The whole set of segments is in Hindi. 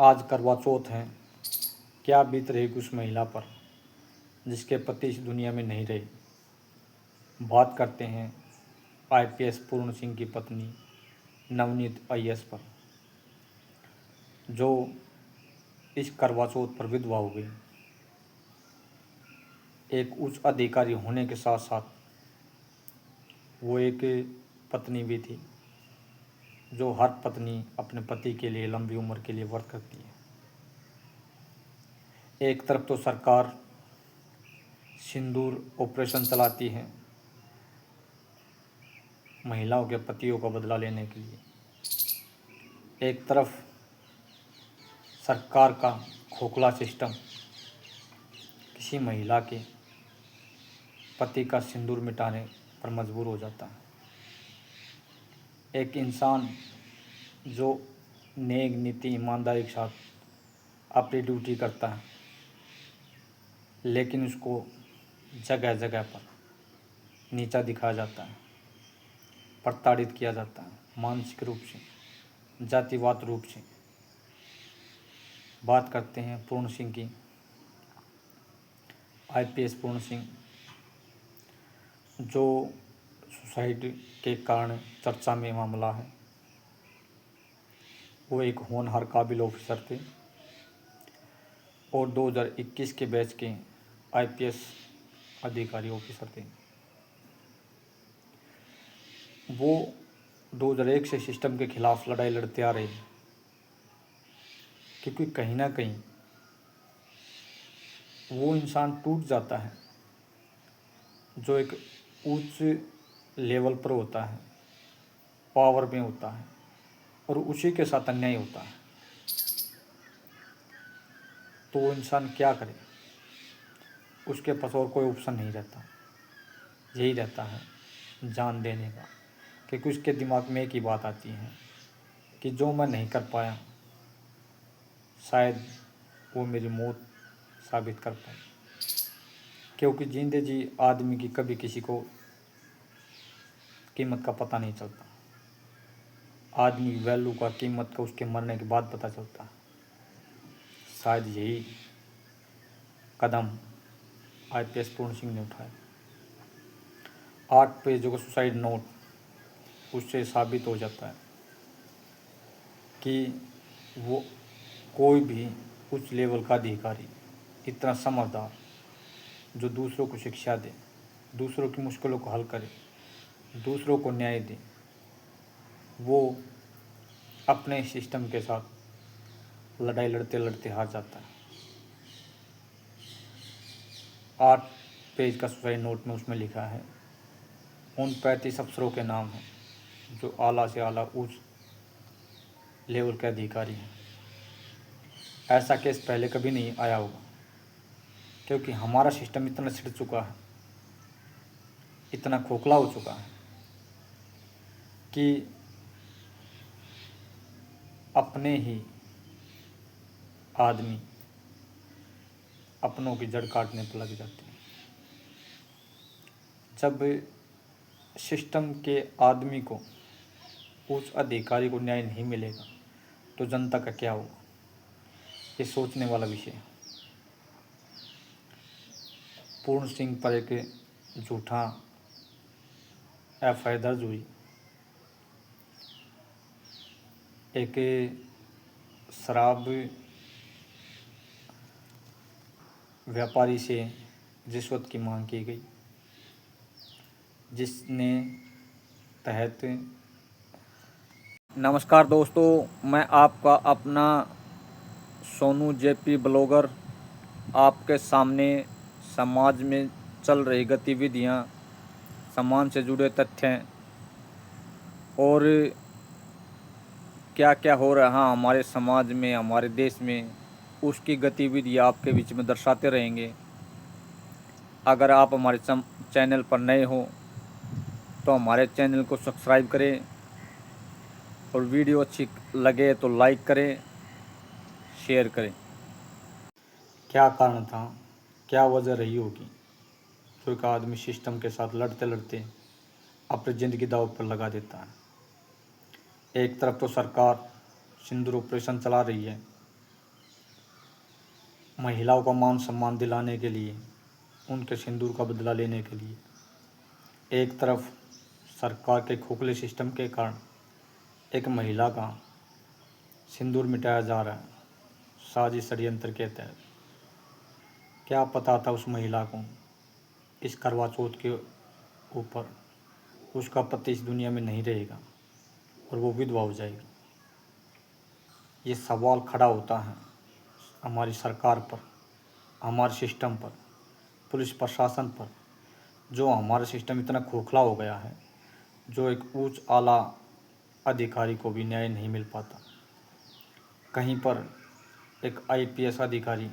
आज करवा चौथ है। क्या बीत रहेगी उस महिला पर जिसके पति इस दुनिया में नहीं रहे। बात करते हैं आईपीएस पूर्ण सिंह की पत्नी नवनीत आईएएस पर, जो इस करवा चौथ पर विधवा हो गई। एक उच्च अधिकारी होने के साथ साथ वो एक पत्नी भी थी, जो हर पत्नी अपने पति के लिए लंबी उम्र के लिए व्रत करती है। एक तरफ तो सरकार सिंदूर ऑपरेशन चलाती है महिलाओं के पतियों का बदला लेने के लिए, एक तरफ सरकार का खोखला सिस्टम किसी महिला के पति का सिंदूर मिटाने पर मजबूर हो जाता है। एक इंसान जो नेक नीति ईमानदारी के साथ अपनी ड्यूटी करता है, लेकिन उसको जगह जगह पर नीचा दिखाया जाता है, प्रताड़ित किया जाता है, मानसिक रूप से, जातिवाद रूप से। बात करते हैं पूर्ण सिंह की, आईपीएस पूर्ण सिंह, जो सुसाइड के कारण चर्चा में मामला है। वो एक होनहार काबिल ऑफिसर थे और 2021 के बैच के आईपीएस अधिकारी ऑफिसर थे। वो 2001 से सिस्टम के खिलाफ लड़ाई लड़ते आ रहे हैं, क्योंकि कहीं ना कहीं वो इंसान टूट जाता है जो एक उच्च लेवल पर होता है, पावर में होता है, और उसी के साथ अन्याय होता है। तो वो इंसान क्या करे, उसके पास और कोई ऑप्शन नहीं रहता, यही रहता है जान देने का। क्योंकि उसके दिमाग में एक ही बात आती है कि जो मैं नहीं कर पाया शायद वो मेरी मौत साबित कर पाए। क्योंकि जिंदे जी आदमी की कभी किसी को कीमत का पता नहीं चलता। आदमी की वैल्यू का, कीमत का उसके मरने के बाद पता चलता है। शायद यही कदम आईपीएस पूर्ण सिंह ने उठाया। 8 पेजों का सुसाइड नोट, उससे साबित हो जाता है कि वो कोई भी उच्च लेवल का अधिकारी, इतना समझदार, जो दूसरों को शिक्षा दे, दूसरों की मुश्किलों को हल करे, दूसरों को न्याय दे, वो अपने सिस्टम के साथ लड़ाई लड़ते लड़ते हार जाता है। 8 पेज का सुसाइड नोट में उसमें लिखा है उन 35 अफसरों के नाम हैं जो आला से आला उच्च लेवल के अधिकारी हैं। ऐसा केस पहले कभी नहीं आया होगा, क्योंकि हमारा सिस्टम इतना छिड़ चुका है, इतना खोखला हो चुका है कि अपने ही आदमी अपनों की जड़ काटने पर लग जाते हैं। जब सिस्टम के आदमी को, उस अधिकारी को न्याय नहीं मिलेगा तो जनता का क्या होगा, ये सोचने वाला विषय है। पूर्ण सिंह पर एक झूठा एफआईआर दर्ज हुई। एक शराब व्यापारी से रिश्वत की मांग की गई, जिसने तहत। नमस्कार दोस्तों, मैं आपका अपना सोनू जेपी ब्लॉगर आपके सामने समाज में चल रही गतिविधियां, समाज से जुड़े तथ्य और क्या क्या हो रहा है हमारे समाज में, हमारे देश में, उसकी गतिविधियां आपके बीच में दर्शाते रहेंगे। अगर आप हमारे चैनल पर नए हो तो हमारे चैनल को सब्सक्राइब करें और वीडियो अच्छी लगे तो लाइक करें, शेयर करें। क्या कारण था, क्या वजह रही होगी जो एक आदमी सिस्टम के साथ लड़ते लड़ते अपनी ज़िंदगी दांव पर लगा देता है। एक तरफ तो सरकार सिंदूर ऑपरेशन चला रही है, महिलाओं का मान सम्मान दिलाने के लिए, उनके सिंदूर का बदला लेने के लिए एक तरफ सरकार के खोखले सिस्टम के कारण एक महिला का सिंदूर मिटाया जा रहा है, साजिश षड्यंत्र के तहत। क्या पता था उस महिला को इस करवा चौथ के ऊपर उसका पति इस दुनिया में नहीं रहेगा और वो विधवा हो जाएगी। ये सवाल खड़ा होता है हमारी सरकार पर, हमारे सिस्टम पर, पुलिस प्रशासन पर, जो हमारा सिस्टम इतना खोखला हो गया है, जो एक उच्च आला अधिकारी को भी न्याय नहीं मिल पाता। कहीं पर एक आईपीएस अधिकारी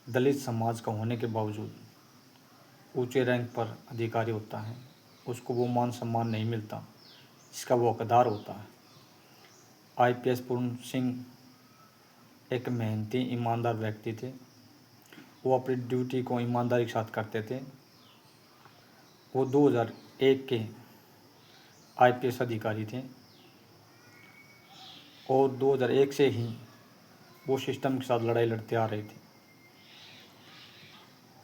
दलित समाज का होने के बावजूद ऊंचे रैंक पर अधिकारी होता है, उसको वो मान सम्मान नहीं मिलता जिसका वो हकदार होता है। आईपीएस पूर्ण सिंह एक मेहनती ईमानदार व्यक्ति थे। वो अपनी ड्यूटी को ईमानदारी के साथ करते थे। वो 2001 के आईपीएस अधिकारी थे और 2001 से ही वो सिस्टम के साथ लड़ाई लड़ते आ रहे थे।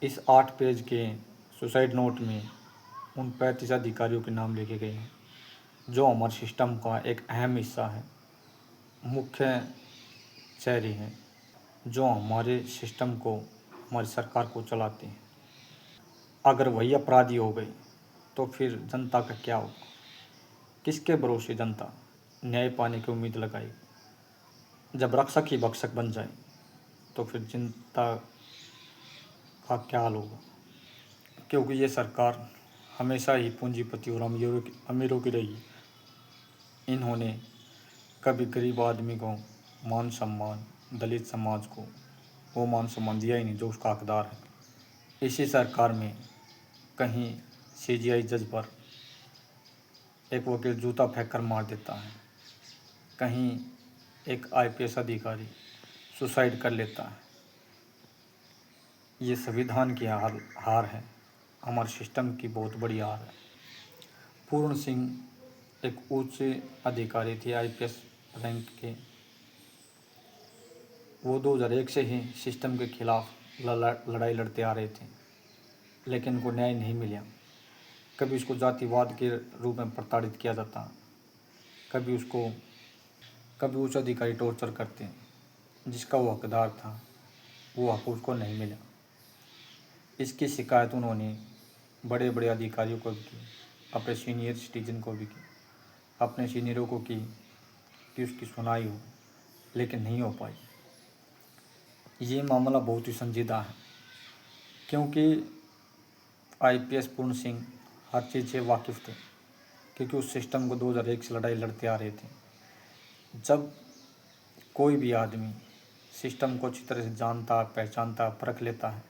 इस 8 पेज के सुसाइड नोट में उन 35 अधिकारियों के नाम लिखे गए हैं जो हमारे सिस्टम का एक अहम हिस्सा है, मुख्य चेहरे हैं जो हमारे सिस्टम को, हमारी सरकार को चलाते हैं। अगर वही अपराधी हो गए तो फिर जनता का क्या होगा? किसके भरोसे जनता न्याय पाने की उम्मीद लगाएगी? जब रक्षक ही भक्षक बन जाए तो फिर जनता का क्या हाल होगा? क्योंकि ये सरकार हमेशा ही पूंजीपति और अमीरों की रही। इन्होंने कभी गरीब आदमी को मान सम्मान, दलित समाज को वो मान सम्मान दिया ही नहीं जो उसका हकदार है। इसी सरकार में कहीं सीजीआई जज पर एक वकील जूता फेंक कर मार देता है, कहीं एक आईपीएस अधिकारी सुसाइड कर लेता है। ये संविधान की हार है, हमारे सिस्टम की बहुत बड़ी हार है। पूर्ण सिंह एक उच्च अधिकारी थे आईपीएस रैंक के। वो 2001 से ही सिस्टम के खिलाफ लड़ाई लड़ते आ रहे थे, लेकिन उनको न्याय नहीं मिला। कभी उसको जातिवाद के रूप में प्रताड़ित किया जाता, कभी उच्च अधिकारी टॉर्चर करते, जिसका वो हकदार था वो हक उसको नहीं मिला। इसकी शिकायत उन्होंने बड़े बड़े अधिकारियों को भी की, अपने सीनियर सिटीजन को भी की, अपने सीनियरों को की कि उसकी सुनाई हो, लेकिन नहीं हो पाई। ये मामला बहुत ही संजीदा है क्योंकि आईपीएस पूर्ण सिंह हर चीज़ से वाकिफ़ थे, क्योंकि उस सिस्टम को 2001 से लड़ाई लड़ते आ रहे थे। जब कोई भी आदमी सिस्टम को अच्छी तरह से जानता, पहचानता, परख लेता है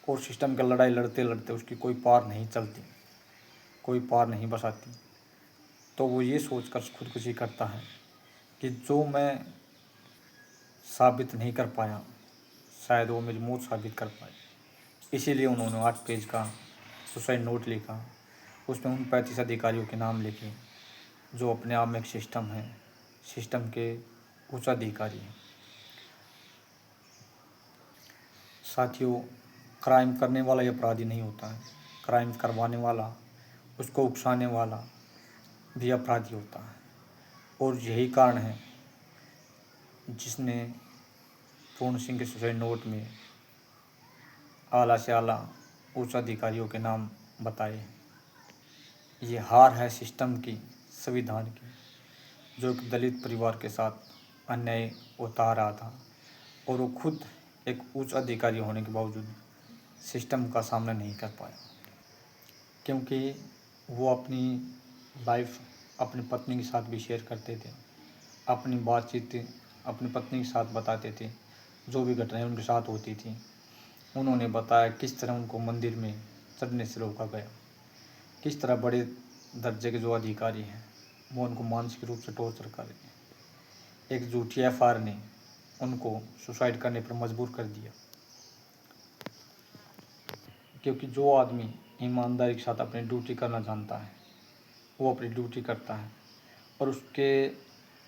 और सिस्टम का लड़ाई लड़ते लड़ते उसकी कोई पार नहीं चलती, कोई पार नहीं बसाती, तो वो ये सोचकर खुदकुशी करता है कि जो मैं साबित नहीं कर पाया शायद वो मेरी मौत साबित कर पाए। इसीलिए उन्होंने 8 पेज का सुसाइड नोट लिखा। उसमें उन 35 अधिकारियों के नाम लिखे जो अपने आप में एक सिस्टम है, सिस्टम के उच्च अधिकारी हैं। साथियों, क्राइम करने वाला ही अपराधी नहीं होता है, क्राइम करवाने वाला, उसको उकसाने वाला भी अपराधी होता है। और यही कारण है जिसने पूर्ण सिंह के सुसाइड नोट में आला से आला उच्च अधिकारियों के नाम बताए। ये हार है सिस्टम की, संविधान की, जो एक दलित परिवार के साथ अन्याय होता आ रहा था और वो खुद एक उच्च अधिकारी होने के बावजूद सिस्टम का सामना नहीं कर पाया, क्योंकि वो अपनी लाइफ अपनी पत्नी के साथ भी शेयर करते थे, अपनी बातचीत अपनी पत्नी के साथ बताते थे, जो भी घटनाएं उनके साथ होती थी। उन्होंने बताया किस तरह उनको मंदिर में चढ़ने से रोका गया, किस तरह बड़े दर्जे के जो अधिकारी हैं वो उनको मानसिक रूप से टॉर्चर कर रहे हैं। एक झूठी एफआईआर ने उनको सुसाइड करने पर मजबूर कर दिया, क्योंकि जो आदमी ईमानदारी के साथ अपनी ड्यूटी करना जानता है वो अपनी ड्यूटी करता है और उसके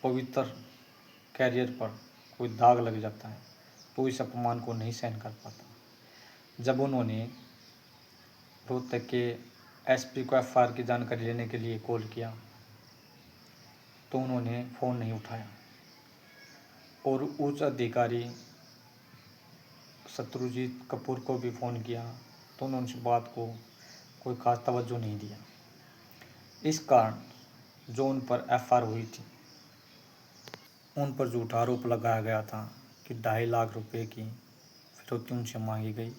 पवित्र कैरियर पर कोई दाग लग जाता है तो इस अपमान को नहीं सहन कर पाता। जब उन्होंने रोहतक के एसपी को एफआईआर की जानकारी लेने के लिए कॉल किया तो उन्होंने फ़ोन नहीं उठाया और उच्च अधिकारी शत्रुजीत कपूर को भी फ़ोन किया तो उन्होंने इस बात को कोई खास तवज्जो नहीं दिया। इस कारण जो उन पर एफआईआर हुई थी उन पर झूठा आरोप लगाया गया था कि 2.5 लाख रुपए की फिरौती उनसे मांगी गई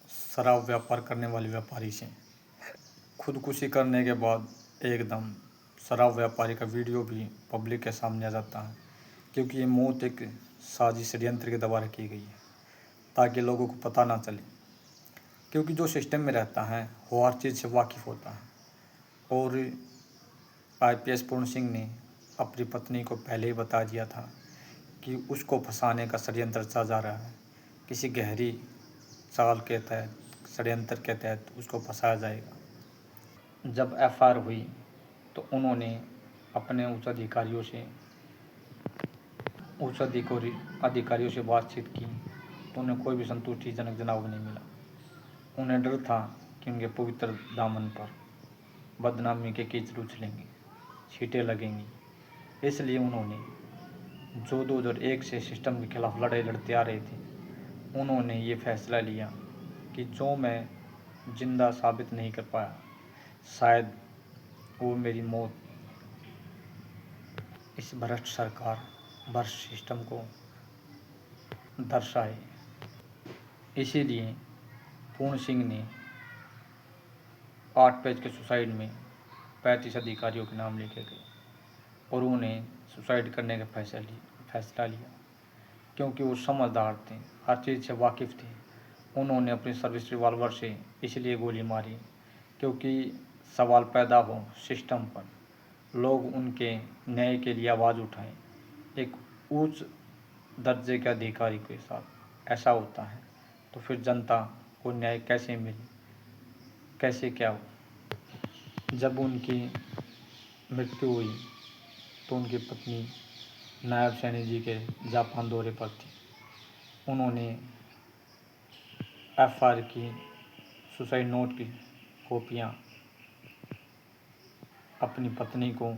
शराब व्यापार करने वाले व्यापारी से। खुदकुशी करने के बाद एकदम शराब व्यापारी का वीडियो भी पब्लिक के सामने आ जाता है, क्योंकि ये मौत एक साजिश षड्यंत्र के द्वारा की गई है ताकि लोगों को पता ना चले, क्योंकि जो सिस्टम में रहता है वो हर चीज़ से वाकिफ़ होता है। और आईपीएस पूर्ण सिंह ने अपनी पत्नी को पहले ही बता दिया था कि उसको फंसाने का षड्यंत्र रचा जा रहा है, किसी गहरी चाल के तहत षड्यंत्र के तहत उसको फंसाया जाएगा। जब एफआईआर हुई तो उन्होंने अपने उच्च अधिकारियों से बातचीत की तो उन्हें कोई भी संतुष्टिजनक जवाब नहीं मिला। उन्हें डर था कि उनके पवित्र दामन पर बदनामी के कीचड़ उछलेंगे, छींटे लगेंगी। इसलिए उन्होंने जो 2001 से सिस्टम के खिलाफ लड़ाई लड़ते आ रहे थे, उन्होंने ये फैसला लिया कि जो मैं जिंदा साबित नहीं कर पाया, शायद वो मेरी मौत इस भ्रष्ट सरकार, भ्रष्ट सिस्टम को दर्शाए। इसीलिए पूर्ण सिंह ने 8 पेज के सुसाइड में 35 अधिकारियों के नाम लिखे गए और उन्हें सुसाइड करने का फैसला लिया, क्योंकि वो समझदार थे, हर चीज़ से वाकिफ़ थे। उन्होंने अपनी सर्विस रिवॉल्वर से इसलिए गोली मारी क्योंकि सवाल पैदा हो सिस्टम पर, लोग उनके न्याय के लिए आवाज़ उठाएं। एक उच्च दर्जे के अधिकारी के साथ ऐसा होता है तो फिर जनता को न्याय कैसे मिले, कैसे क्या हो। जब उनकी मृत्यु हुई तो उनकी पत्नी नायब सैनी जी के जापान दौरे पर थी। उन्होंने एफआईआर की सुसाइड नोट की कॉपियाँ अपनी पत्नी को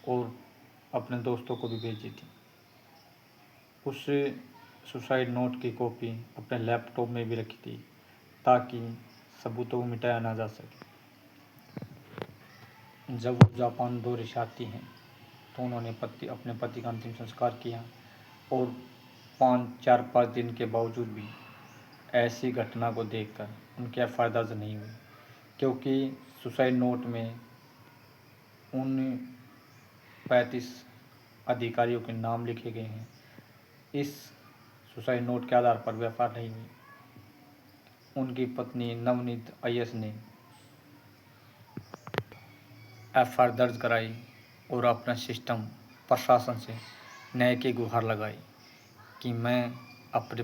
और अपने दोस्तों को भी भेजी थी। उस सुसाइड नोट की कॉपी अपने लैपटॉप में भी रखी थी ताकि सबूतों को मिटाया ना जा सके। जब वो जापान दौरे से आती हैं तो उन्होंने अपने पति का अंतिम संस्कार किया और 4-5 दिन के बावजूद भी ऐसी घटना को देखकर उनकी एफआईआर दर्ज नहीं हुई, क्योंकि सुसाइड नोट में उन 35 अधिकारियों के नाम लिखे गए हैं। इस सुसाइड नोट के आधार पर एफआईआर नहीं हुई। उनकी पत्नी नवनीत आईएएस ने एफआईआर दर्ज कराई और अपना सिस्टम प्रशासन से न्याय की गुहार लगाई कि मैं अपने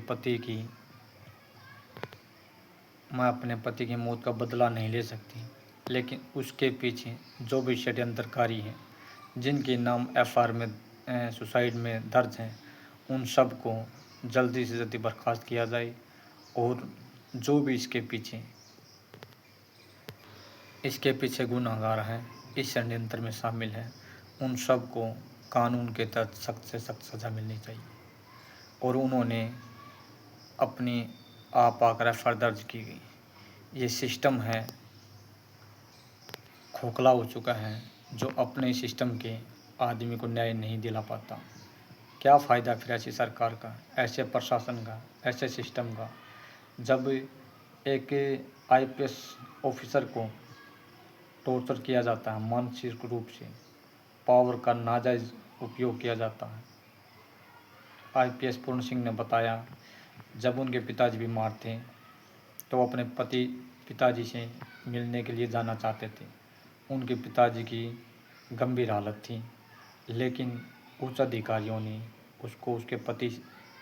पति की मौत का बदला नहीं ले सकती, लेकिन उसके पीछे जो भी षड्यंत्रकारी हैं, जिनके नाम एफआईआर में सुसाइड में दर्ज हैं, उन सब को जल्दी से जल्दी बर्खास्त किया जाए और जो भी इसके पीछे गुनहगार हैं, इस षड्यंत्र में शामिल हैं, उन सब को कानून के तहत सख्त से सख्त सज़ा मिलनी चाहिए। और उन्होंने अपनी आप आकर एफआईआर दर्ज की गई। ये सिस्टम है खोखला हो चुका है, जो अपने सिस्टम के आदमी को न्याय नहीं दिला पाता। क्या फ़ायदा फिर ऐसी सरकार का, ऐसे प्रशासन का, ऐसे सिस्टम का, जब एक आईपीएस ऑफिसर को टॉर्चर किया जाता है, मानसिक रूप से पावर का नाजायज़ उपयोग किया जाता है। आईपीएस पूर्ण सिंह ने बताया जब उनके पिताजी बीमार थे तो अपने पिताजी से मिलने के लिए जाना चाहते थे। उनके पिताजी की गंभीर हालत थी, लेकिन उच्च अधिकारियों ने उसको उसके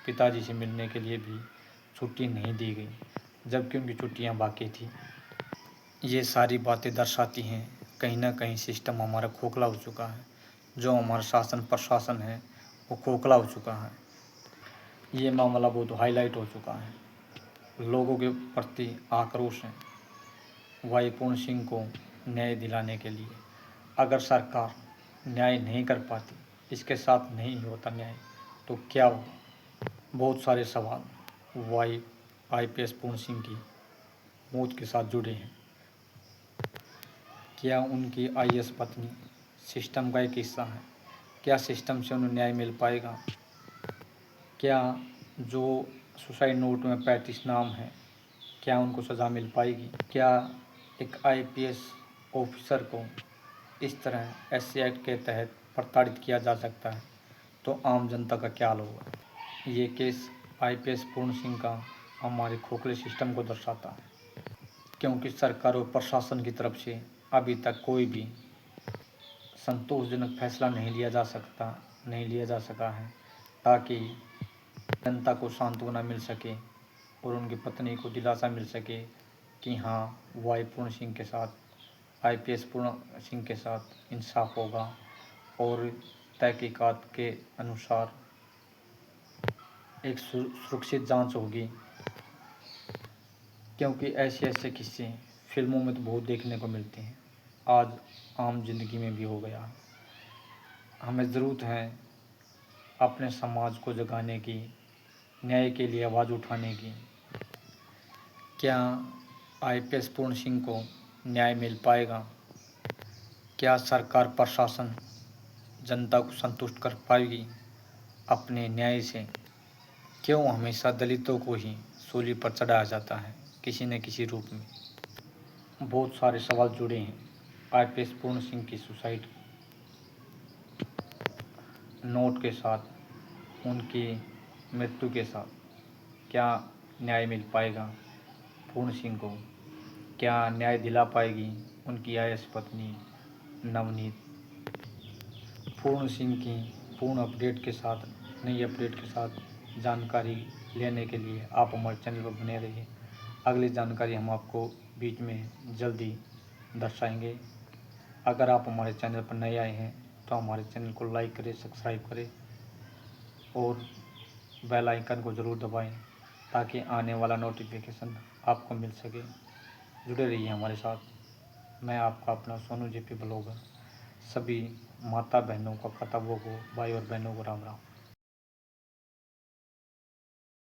पिताजी से मिलने के लिए भी छुट्टी नहीं दी गई, जबकि उनकी छुट्टियां बाकी थी। ये सारी बातें दर्शाती हैं कहीं ना कहीं सिस्टम हमारा खोखला हो चुका है, जो हमारा शासन प्रशासन है वो खोखला हो चुका है। ये मामला बहुत हाईलाइट हो चुका है। लोगों के प्रति आक्रोश है। भाई पूर्ण सिंह को न्याय दिलाने के लिए अगर सरकार न्याय नहीं कर पाती, इसके साथ नहीं होता न्याय, तो क्या होगा? बहुत सारे सवाल वाई आईपीएस पूर्ण सिंह की मौत के साथ जुड़े हैं। क्या उनकी आईएएस पत्नी सिस्टम का एक हिस्सा है? क्या सिस्टम से उन्हें न्याय मिल पाएगा? क्या जो सुसाइड नोट में 35 नाम है, क्या उनको सज़ा मिल पाएगी? क्या एक आईपीएस ऑफिसर को इस तरह एससी एक्ट के तहत प्रताड़ित किया जा सकता है? तो आम जनता का क्या हाल होगा? ये केस आईपीएस पूर्ण सिंह का हमारे खोखले सिस्टम को दर्शाता है, क्योंकि सरकार और प्रशासन की तरफ से अभी तक कोई भी संतोषजनक फैसला नहीं लिया जा सका है, ताकि जनता को सांत्वना मिल सके और उनकी पत्नी को दिलासा मिल सके कि हाँ, वाई पूर्ण सिंह के साथ, आईपीएस पूर्ण सिंह के साथ इंसाफ होगा और तहकीकात के अनुसार एक सुरक्षित जांच होगी। क्योंकि ऐसे किस्से फिल्मों में तो बहुत देखने को मिलते हैं, आज आम जिंदगी में भी हो गया। हमें ज़रूरत है अपने समाज को जगाने की, न्याय के लिए आवाज़ उठाने की। क्या आईपीएस पूर्ण सिंह को न्याय मिल पाएगा? क्या सरकार प्रशासन जनता को संतुष्ट कर पाएगी अपने न्याय से? क्यों हमेशा दलितों को ही सूली पर चढ़ाया जाता है किसी न किसी रूप में? बहुत सारे सवाल जुड़े हैं आईपीएस पूर्ण सिंह की सुसाइड नोट के साथ, उनकी मृत्यु के साथ। क्या न्याय मिल पाएगा पूर्ण सिंह को? क्या न्याय दिला पाएगी उनकी आईएएस पत्नी नवनीत? पूर्ण सिंह की पूर्ण अपडेट के साथ, नई अपडेट के साथ जानकारी लेने के लिए आप हमारे चैनल पर बने रहिए। अगली जानकारी हम आपको बीच में जल्दी दर्शाएंगे। अगर आप हमारे चैनल पर नए आए हैं तो हमारे चैनल को लाइक करें, सब्सक्राइब करें और बेल आइकन को ज़रूर दबाएं, ताकि आने वाला नोटिफिकेशन आपको मिल सके। जुड़े रहिए हमारे साथ। मैं आपका अपना सोनू जेपी ब्लॉगर। सभी माता बहनों को, कतवों को, भाई और बहनों को राम राम।